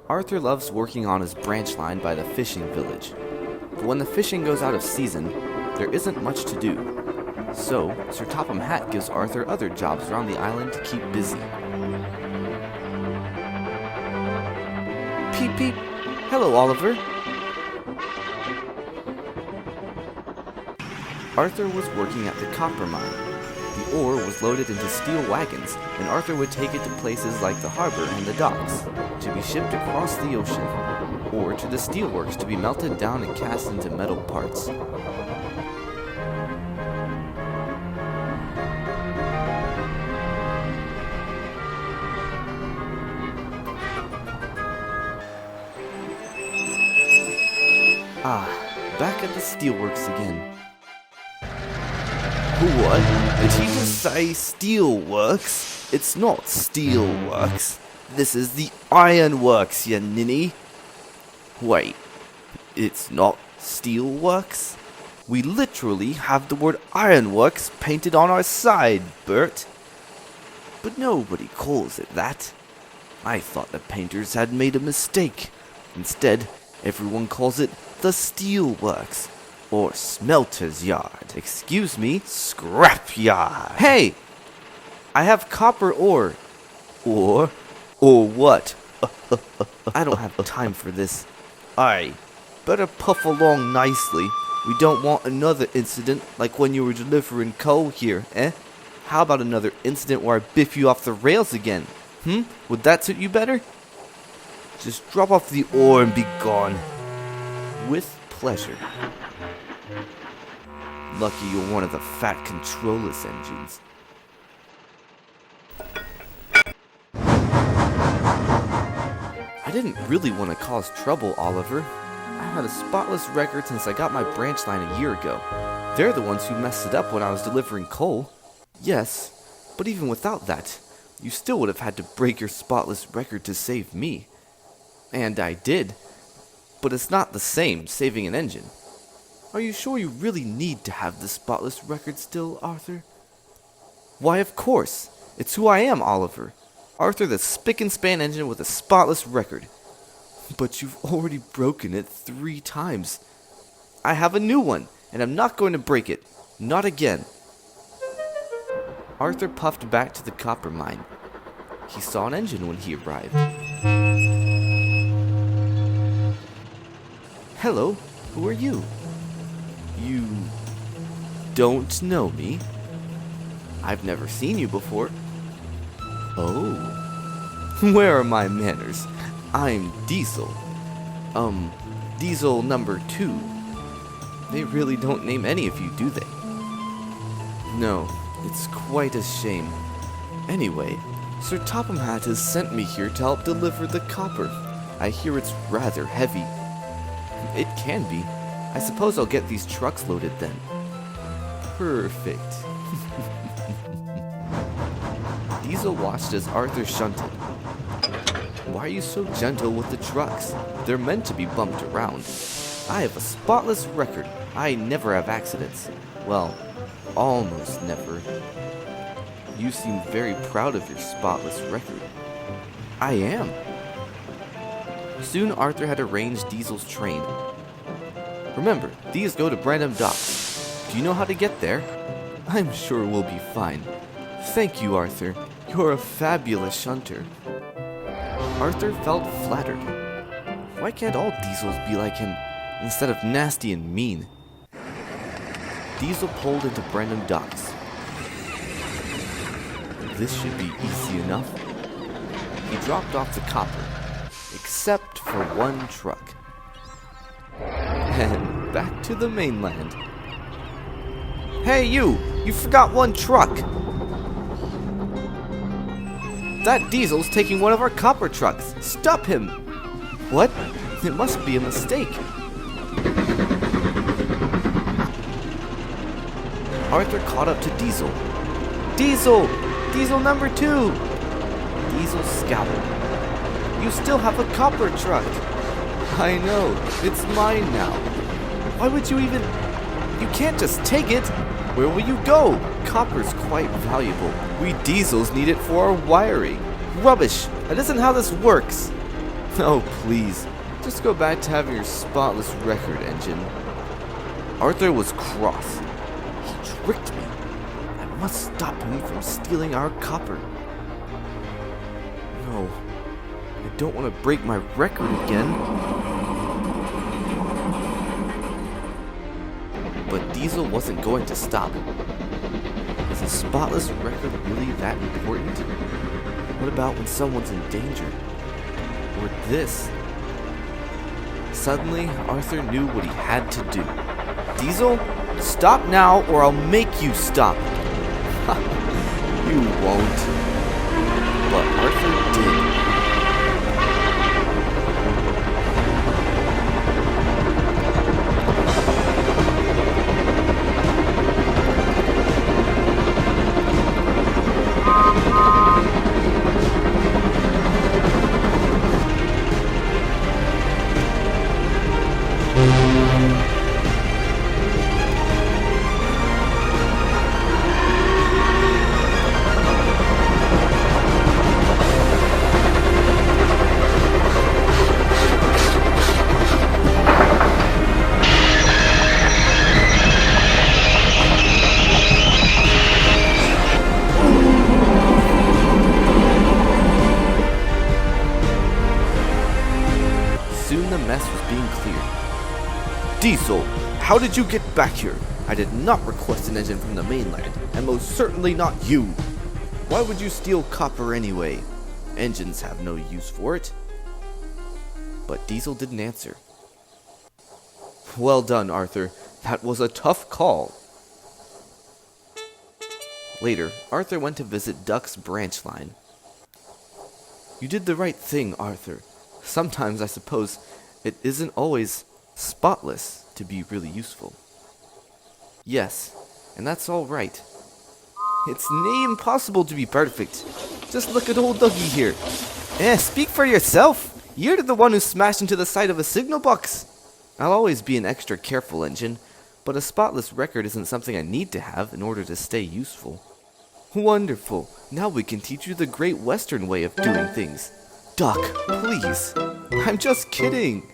Arthur loves working on his branch line by the fishing village. But when the fishing goes out of season, there isn't much to do. So, Sir Topham Hatt gives Arthur other jobs around the island to keep busy. Peep peep! Hello, Oliver! Arthur was working at the copper mine. The ore was loaded into steel wagons, and Arthur would take it to places like the harbor and the docks, to be shipped across the ocean, or to the steelworks to be melted down and cast into metal parts. Back at the steelworks again. What? Did he just say steelworks? It's not steelworks. This is the ironworks, you ninny. Wait, it's not steelworks? We literally have the word ironworks painted on our side, Bert. But nobody calls it that. I thought the painters had made a mistake. Instead, everyone calls it the steelworks, or smelter's yard. Excuse me, scrap yard. Hey! I have copper ore. Ore? Or what? I don't have time for this. Aye, better puff along nicely. We don't want another incident like when you were delivering coal here, eh? How about another incident where I biff you off the rails again? Would that suit you better? Just drop off the ore and be gone. With pleasure. Lucky you're one of the fat controllers engines. I didn't really want to cause trouble, Oliver. I had a spotless record since I got my branch line a year ago. They're the ones who messed it up when I was delivering coal. Yes, but even without that, you still would have had to break your spotless record to save me. And I did. But it's not the same saving an engine. Are you sure you really need to have the spotless record still, Arthur? Why, of course. It's who I am, Oliver. Arthur the spick-and-span engine with a spotless record. But you've already broken it 3 times. I have a new one, and I'm not going to break it. Not again. Arthur puffed back to the copper mine. He saw an engine when he arrived. Hello, who are you? You don't know me? I've never seen you before. Oh, where are my manners? I'm Diesel. Diesel number 2. They really don't name any of you, do they? No, it's quite a shame. Anyway, Sir Topham Hatt has sent me here to help deliver the copper. I hear it's rather heavy. It can be. I suppose I'll get these trucks loaded then. Perfect. Diesel watched as Arthur shunted. Why are you so gentle with the trucks? They're meant to be bumped around. I have a spotless record. I never have accidents. Well, almost never. You seem very proud of your spotless record. I am. Soon Arthur had arranged Diesel's train. Remember, these go to Brandon Docks. Do you know how to get there? I'm sure we'll be fine. Thank you, Arthur. You're a fabulous shunter. Arthur felt flattered. Why can't all Diesels be like him, instead of nasty and mean? Diesel pulled into Brandon Docks. This should be easy enough. He dropped off the copper, except for one truck. And back to the mainland. Hey you! You forgot one truck! That Diesel's taking one of our copper trucks! Stop him! What? It must be a mistake. Arthur caught up to Diesel. Diesel! Diesel number 2! Diesel scowled. You still have a copper truck! I know, it's mine now. Why would you even... You can't just take it! Where will you go? Copper's quite valuable. We Diesels need it for our wiring. Rubbish! That isn't how this works. Oh, please. Just go back to having your spotless record, Engine. Arthur was cross. He tricked me. I must stop him from stealing our copper. No, I don't want to break my record again. But Diesel wasn't going to stop. Is a spotless record really that important? What about when someone's in danger? Or this? Suddenly, Arthur knew what he had to do. Diesel, stop now or I'll make you stop. You won't. But Arthur did. Soon the mess was being cleared. Diesel, how did you get back here? I did not request an engine from the mainland, and most certainly not you. Why would you steal copper anyway? Engines have no use for it. But Diesel didn't answer. Well done, Arthur. That was a tough call. Later, Arthur went to visit Duck's branch line. You did the right thing, Arthur. Sometimes, I suppose, it isn't always spotless to be really useful. Yes, and that's all right. It's near impossible to be perfect. Just look at old Dougie here. Speak for yourself. You're the one who smashed into the side of a signal box. I'll always be an extra careful engine, but a spotless record isn't something I need to have in order to stay useful. Wonderful. Now we can teach you the Great Western way of doing things. Duck, please. I'm just kidding.